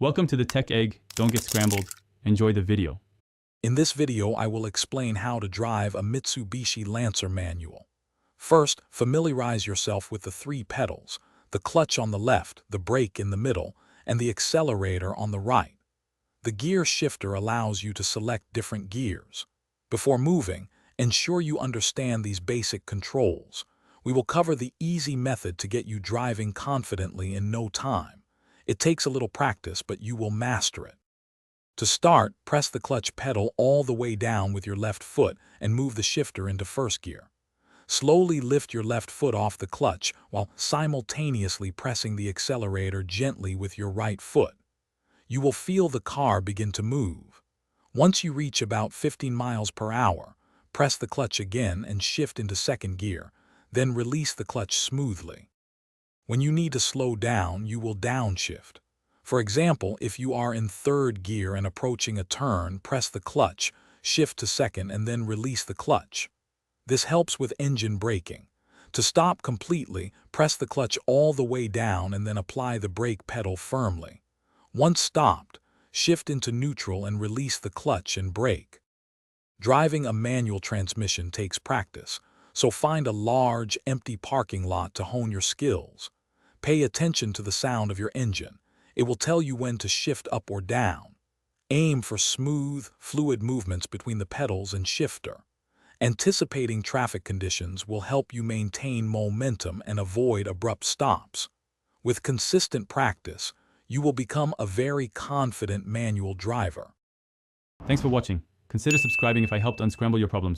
Welcome to the Tech Egg. Don't get scrambled. Enjoy the video. In this video, I will explain how to drive a Mitsubishi Lancer manual. First, familiarize yourself with the three pedals: the clutch on the left, the brake in the middle, and the accelerator on the right. The gear shifter allows you to select different gears. Before moving, ensure you understand these basic controls. We will cover the easy method to get you driving confidently in no time. It takes a little practice, but you will master it. To start, press the clutch pedal all the way down with your left foot and move the shifter into first gear. Slowly lift your left foot off the clutch while simultaneously pressing the accelerator gently with your right foot. You will feel the car begin to move. Once you reach about 15 miles per hour, press the clutch again and shift into second gear, then release the clutch smoothly. When you need to slow down, you will downshift. For example, if you are in third gear and approaching a turn, press the clutch, shift to second, and then release the clutch. This helps with engine braking. To stop completely, press the clutch all the way down and then apply the brake pedal firmly. Once stopped, shift into neutral and release the clutch and brake. Driving a manual transmission takes practice, so find a large, empty parking lot to hone your skills. Pay attention to the sound of your engine. It will tell you when to shift up or down. Aim for smooth, fluid movements between the pedals and shifter. Anticipating traffic conditions will help you maintain momentum and avoid abrupt stops. With consistent practice, you will become a very confident manual driver. Thanks for watching. Consider subscribing if I helped unscramble your problems.